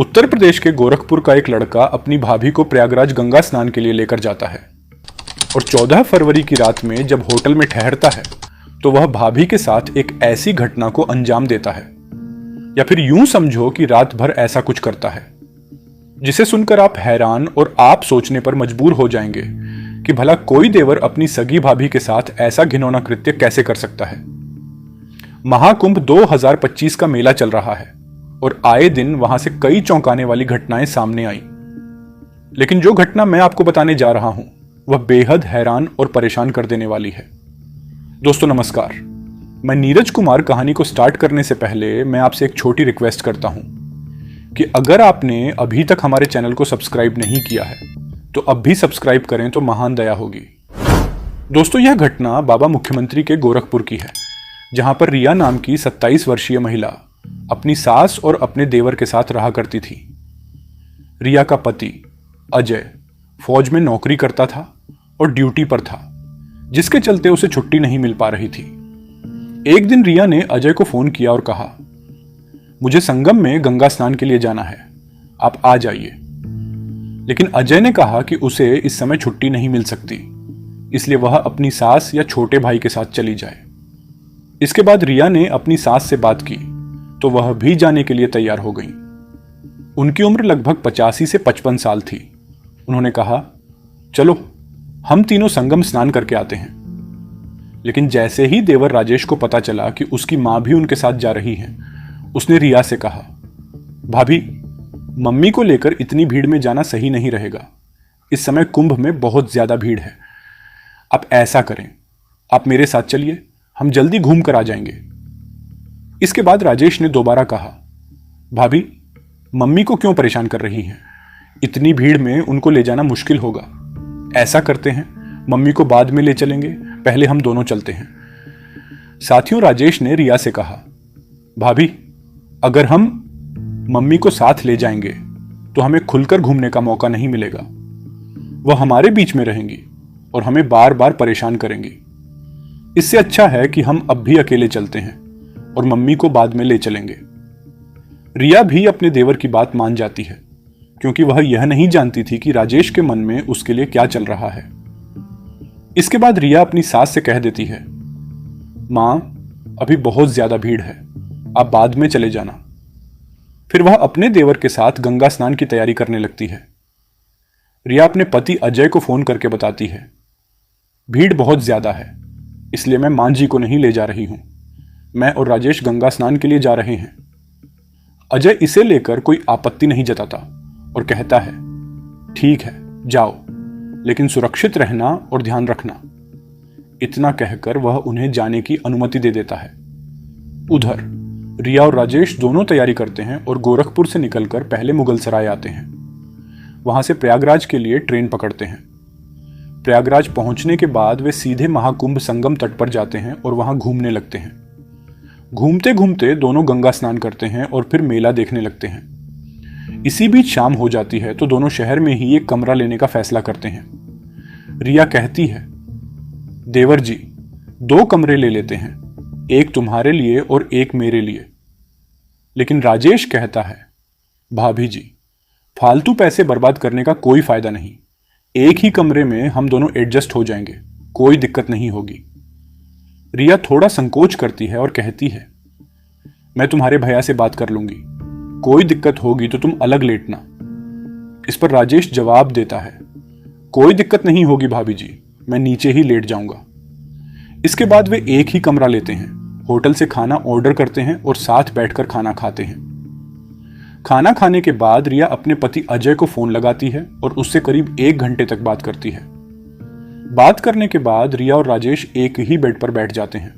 उत्तर प्रदेश के गोरखपुर का एक लड़का अपनी भाभी को प्रयागराज गंगा स्नान के लिए लेकर जाता है और 14 फरवरी की रात में जब होटल में ठहरता है तो वह भाभी के साथ एक ऐसी घटना को अंजाम देता है, या फिर यूं समझो कि रात भर ऐसा कुछ करता है जिसे सुनकर आप हैरान और आप सोचने पर मजबूर हो जाएंगे कि भला कोई देवर अपनी सगी भाभी के साथ ऐसा घिनौना कृत्य कैसे कर सकता है। महाकुंभ 2025 का मेला चल रहा है और आए दिन वहां से कई चौंकाने वाली घटनाएं सामने आई, लेकिन जो घटना मैं आपको बताने जा रहा हूं वह बेहद हैरान और परेशान कर देने वाली है। दोस्तों नमस्कार, मैं नीरज कुमार। कहानी को स्टार्ट करने से पहले मैं आपसे एक छोटी रिक्वेस्ट करता हूं कि अगर आपने अभी तक हमारे चैनल को सब्सक्राइब नहीं किया है तो अब भी सब्सक्राइब करें तो महान दया होगी। दोस्तों, यह घटना बाबा मुख्यमंत्री के गोरखपुर की है, जहां पर रिया नाम की 27 वर्षीय महिला अपनी सास और अपने देवर के साथ रहा करती थी। रिया का पति अजय फौज में नौकरी करता था और ड्यूटी पर था, जिसके चलते उसे छुट्टी नहीं मिल पा रही थी। एक दिन रिया ने अजय को फोन किया और कहा, मुझे संगम में गंगा स्नान के लिए जाना है, आप आ जाइए। लेकिन अजय ने कहा कि उसे इस समय छुट्टी नहीं मिल सकती, इसलिए वह अपनी सास या छोटे भाई के साथ चली जाए। इसके बाद रिया ने अपनी सास से बात की तो वह भी जाने के लिए तैयार हो गई। उनकी उम्र लगभग 85 से 55 साल थी। उन्होंने कहा, चलो हम तीनों संगम स्नान करके आते हैं। लेकिन जैसे ही देवर राजेश को पता चला कि उसकी मां भी उनके साथ जा रही है, उसने रिया से कहा, भाभी, मम्मी को लेकर इतनी भीड़ में जाना सही नहीं रहेगा। इस समय कुंभ में बहुत ज्यादा भीड़ है। आप ऐसा करें, आप मेरे साथ चलिए, हम जल्दी घूम कर आ जाएंगे। इसके बाद राजेश ने दोबारा कहा, भाभी, मम्मी को क्यों परेशान कर रही हैं? इतनी भीड़ में उनको ले जाना मुश्किल होगा। ऐसा करते हैं, मम्मी को बाद में ले चलेंगे, पहले हम दोनों चलते हैं। साथियों, राजेश ने रिया से कहा, भाभी, अगर हम मम्मी को साथ ले जाएंगे तो हमें खुलकर घूमने का मौका नहीं मिलेगा। वह हमारे बीच में रहेंगी और हमें बार बार परेशान करेंगी। इससे अच्छा है कि हम अब भी अकेले चलते हैं और मम्मी को बाद में ले चलेंगे। रिया भी अपने देवर की बात मान जाती है, क्योंकि वह यह नहीं जानती थी कि राजेश के मन में उसके लिए क्या चल रहा है। इसके बाद रिया अपनी सास से कह देती है, मां, अभी बहुत ज्यादा भीड़ है, आप बाद में चले जाना। फिर वह अपने देवर के साथ गंगा स्नान की तैयारी करने लगती है। रिया अपने पति अजय को फोन करके बताती है, भीड़ बहुत ज्यादा है, इसलिए मैं मां जी को नहीं ले जा रही हूं। मैं और राजेश गंगा स्नान के लिए जा रहे हैं। अजय इसे लेकर कोई आपत्ति नहीं जताता और कहता है, ठीक है, जाओ, लेकिन सुरक्षित रहना और ध्यान रखना। इतना कहकर वह उन्हें जाने की अनुमति दे देता है। उधर रिया और राजेश दोनों तैयारी करते हैं और गोरखपुर से निकलकर पहले मुगलसराय आते हैं। वहां से प्रयागराज के लिए ट्रेन पकड़ते हैं। प्रयागराज पहुंचने के बाद वे सीधे महाकुंभ संगम तट पर जाते हैं और वहां घूमने लगते हैं। घूमते घूमते दोनों गंगा स्नान करते हैं और फिर मेला देखने लगते हैं। इसी बीच शाम हो जाती है तो दोनों शहर में ही एक कमरा लेने का फैसला करते हैं। रिया कहती है, देवर जी, 2 कमरे ले लेते हैं, एक तुम्हारे लिए और एक मेरे लिए। लेकिन राजेश कहता है, भाभी जी, फालतू पैसे बर्बाद करने का कोई फायदा नहीं। एक ही कमरे में हम दोनों एडजस्ट हो जाएंगे, कोई दिक्कत नहीं होगी। रिया थोड़ा संकोच करती है और कहती है, मैं तुम्हारे भैया से बात कर लूंगी, कोई दिक्कत होगी तो तुम अलग लेटना। इस पर राजेश जवाब देता है, कोई दिक्कत नहीं होगी भाभी जी, मैं नीचे ही लेट जाऊंगा। इसके बाद वे एक ही कमरा लेते हैं, होटल से खाना ऑर्डर करते हैं और साथ बैठकर खाना खाते हैं। खाना खाने के बाद रिया अपने पति अजय को फोन लगाती है और उससे करीब 1 घंटे तक बात करती है। बात करने के बाद रिया और राजेश एक ही बेड पर बैठ जाते हैं।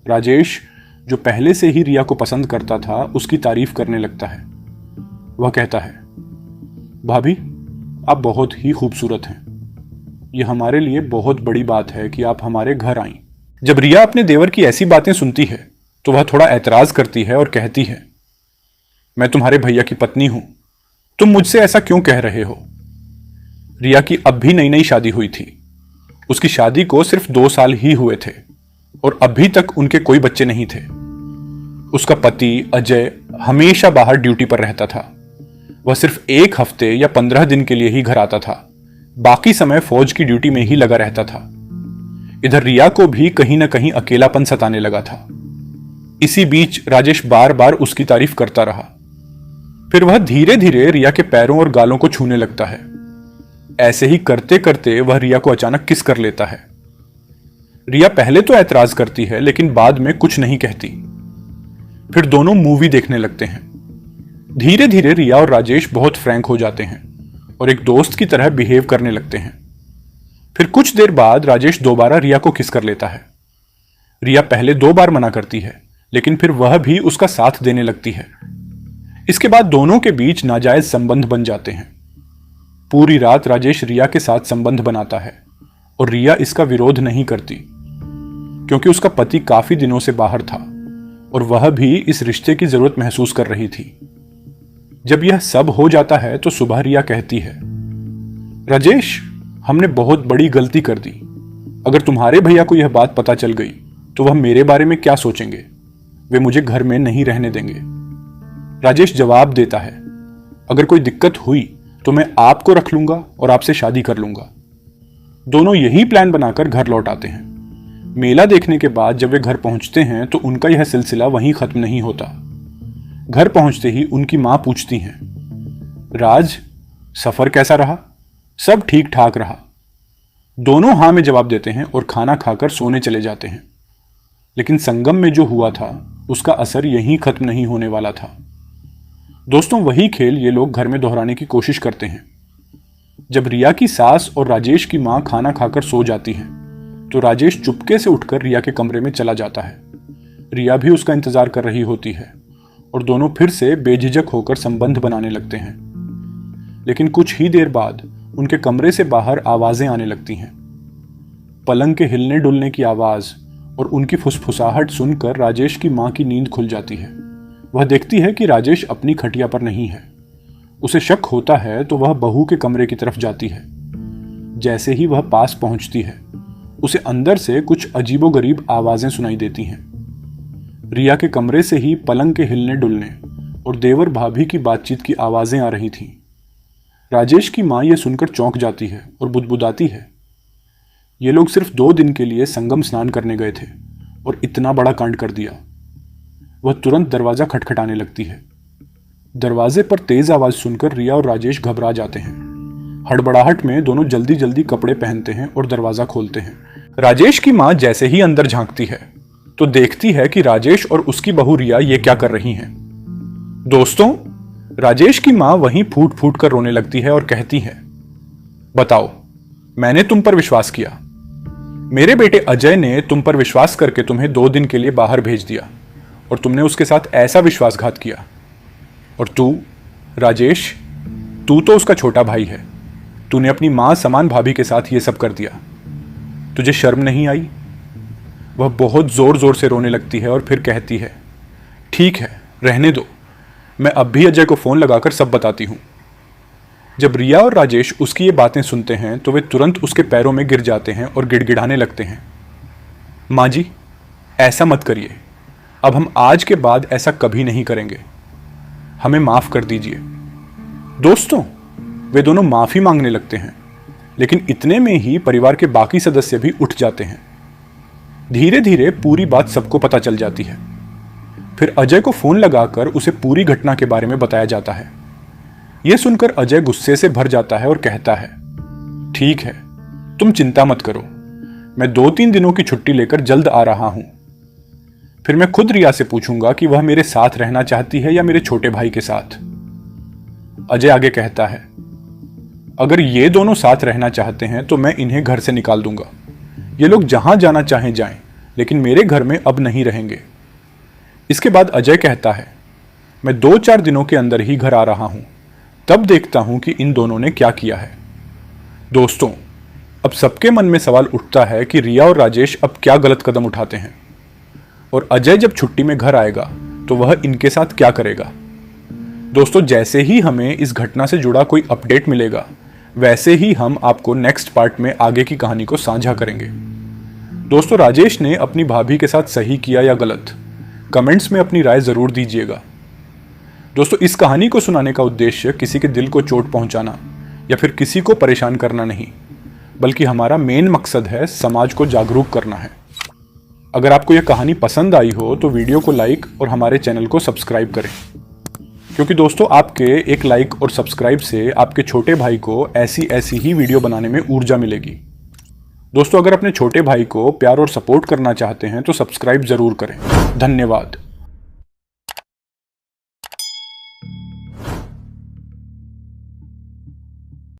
राजेश, जो पहले से ही रिया को पसंद करता था, उसकी तारीफ करने लगता है। वह कहता है, भाभी, आप बहुत ही खूबसूरत हैं। यह हमारे लिए बहुत बड़ी बात है कि आप हमारे घर आईं। जब रिया अपने देवर की ऐसी बातें सुनती है तो वह थोड़ा ऐतराज करती है और कहती है, मैं तुम्हारे भैया की पत्नी हूं, तुम मुझसे ऐसा क्यों कह रहे हो? रिया की अब भी नई नई शादी हुई थी। उसकी शादी को सिर्फ 2 साल ही हुए थे और अभी तक उनके कोई बच्चे नहीं थे। उसका पति अजय हमेशा बाहर ड्यूटी पर रहता था, वह सिर्फ 1 हफ्ते या 15 दिन के लिए ही घर आता था, बाकी समय फौज की ड्यूटी में ही लगा रहता था। इधर रिया को भी कहीं ना कहीं अकेलापन सताने लगा था। इसी बीच राजेश बार बार उसकी तारीफ करता रहा। फिर वह धीरे धीरे रिया के पैरों और गालों को छूने लगता है। ऐसे ही करते करते वह रिया को अचानक किस कर लेता है। रिया पहले तो ऐतराज करती है, लेकिन बाद में कुछ नहीं कहती। फिर दोनों मूवी देखने लगते हैं। धीरे धीरे रिया और राजेश बहुत फ्रैंक हो जाते हैं और एक दोस्त की तरह बिहेव करने लगते हैं। फिर कुछ देर बाद राजेश दोबारा रिया को किस कर लेता है। रिया पहले 2 बार मना करती है, लेकिन फिर वह भी उसका साथ देने लगती है। इसके बाद दोनों के बीच नाजायज संबंध बन जाते हैं। पूरी रात राजेश रिया के साथ संबंध बनाता है और रिया इसका विरोध नहीं करती, क्योंकि उसका पति काफी दिनों से बाहर था और वह भी इस रिश्ते की जरूरत महसूस कर रही थी। जब यह सब हो जाता है तो सुबह रिया कहती है, राजेश, हमने बहुत बड़ी गलती कर दी। अगर तुम्हारे भैया को यह बात पता चल गई तो वह मेरे बारे में क्या सोचेंगे? वे मुझे घर में नहीं रहने देंगे। राजेश जवाब देता है, अगर कोई दिक्कत हुई तो मैं आपको रख लूंगा और आपसे शादी कर लूंगा। दोनों यही प्लान बनाकर घर लौट आते हैं। मेला देखने के बाद जब वे घर पहुंचते हैं तो उनका यह सिलसिला वहीं खत्म नहीं होता। घर पहुंचते ही उनकी मां पूछती हैं, राज, सफर कैसा रहा? सब ठीक ठाक रहा। दोनों हां में जवाब देते हैं और खाना खाकर सोने चले जाते हैं। लेकिन संगम में जो हुआ था उसका असर यहीं खत्म नहीं होने वाला था। दोस्तों, वही खेल ये लोग घर में दोहराने की कोशिश करते हैं। जब रिया की सास और राजेश की मां खाना खाकर सो जाती हैं तो राजेश चुपके से उठकर रिया के कमरे में चला जाता है। रिया भी उसका इंतजार कर रही होती है और दोनों फिर से बेझिझक होकर संबंध बनाने लगते हैं। लेकिन कुछ ही देर बाद उनके कमरे से बाहर आवाजें आने लगती हैं। पलंग के हिलने डुलने की आवाज और उनकी फुसफुसाहट सुनकर राजेश की मां की नींद खुल जाती है। वह देखती है कि राजेश अपनी खटिया पर नहीं है। उसे शक होता है तो वह बहू के कमरे की तरफ जाती है। जैसे ही वह पास पहुंचती है उसे अंदर से कुछ अजीबोगरीब आवाजें सुनाई देती हैं। रिया के कमरे से ही पलंग के हिलने डुलने और देवर भाभी की बातचीत की आवाजें आ रही थीं। राजेश की मां यह सुनकर चौंक जाती है और बुदबुदाती है, ये लोग सिर्फ 2 दिन के लिए संगम स्नान करने गए थे और इतना बड़ा कांड कर दिया। वह तुरंत दरवाजा खटखटाने लगती है। दरवाजे पर तेज आवाज सुनकर रिया और राजेश घबरा जाते हैं। हड़बड़ाहट में दोनों जल्दी जल्दी कपड़े पहनते हैं और दरवाजा खोलते हैं। राजेश की मां जैसे ही अंदर झांकती है तो देखती है कि राजेश और उसकी बहू रिया ये क्या कर रही हैं। दोस्तों, राजेश की मां वहीं फूट फूट कर रोने लगती है और कहती है, बताओ, मैंने तुम पर विश्वास किया। मेरे बेटे अजय ने तुम पर विश्वास करके तुम्हें 2 दिन के लिए बाहर भेज दिया और तुमने उसके साथ ऐसा विश्वासघात किया। और तू राजेश, तू तो उसका छोटा भाई है। तूने अपनी मां समान भाभी के साथ ये सब कर दिया। तुझे शर्म नहीं आई? वह बहुत जोर जोर से रोने लगती है और फिर कहती है, ठीक है, रहने दो, मैं अब भी अजय को फोन लगाकर सब बताती हूं। जब रिया और राजेश उसकी ये बातें सुनते हैं तो वे तुरंत उसके पैरों में गिर जाते हैं और गिड़गिड़ाने लगते हैं, माँ जी, ऐसा मत करिए। अब हम आज के बाद ऐसा कभी नहीं करेंगे। हमें माफ कर दीजिए। दोस्तों, वे दोनों माफी मांगने लगते हैं, लेकिन इतने में ही परिवार के बाकी सदस्य भी उठ जाते हैं। धीरे धीरे पूरी बात सबको पता चल जाती है। फिर अजय को फोन लगाकर उसे पूरी घटना के बारे में बताया जाता है। यह सुनकर अजय गुस्से से भर जाता है और कहता है, ठीक है, तुम चिंता मत करो, मैं 2-3 दिनों की छुट्टी लेकर जल्द आ रहा हूं। फिर मैं खुद रिया से पूछूंगा कि वह मेरे साथ रहना चाहती है या मेरे छोटे भाई के साथ। अजय आगे कहता है, अगर ये दोनों साथ रहना चाहते हैं तो मैं इन्हें घर से निकाल दूंगा। ये लोग जहां जाना चाहें जाएं, लेकिन मेरे घर में अब नहीं रहेंगे। इसके बाद अजय कहता है, मैं 2-4 दिनों के अंदर ही घर आ रहा हूं, तब देखता हूं कि इन दोनों ने क्या किया है। दोस्तों, अब सबके मन में सवाल उठता है कि रिया और राजेश अब क्या गलत कदम उठाते हैं और अजय जब छुट्टी में घर आएगा तो वह इनके साथ क्या करेगा। दोस्तों, जैसे ही हमें इस घटना से जुड़ा कोई अपडेट मिलेगा वैसे ही हम आपको नेक्स्ट पार्ट में आगे की कहानी को साझा करेंगे। दोस्तों, राजेश ने अपनी भाभी के साथ सही किया या गलत, कमेंट्स में अपनी राय जरूर दीजिएगा। दोस्तों, इस कहानी को सुनाने का उद्देश्य किसी के दिल को चोट पहुंचाना या फिर किसी को परेशान करना नहीं, बल्कि हमारा मेन मकसद है समाज को जागरूक करना है। अगर आपको यह कहानी पसंद आई हो तो वीडियो को लाइक और हमारे चैनल को सब्सक्राइब करें, क्योंकि दोस्तों आपके एक लाइक और सब्सक्राइब से आपके छोटे भाई को ऐसी ही वीडियो बनाने में ऊर्जा मिलेगी। दोस्तों, अगर अपने छोटे भाई को प्यार और सपोर्ट करना चाहते हैं तो सब्सक्राइब जरूर करें। धन्यवाद।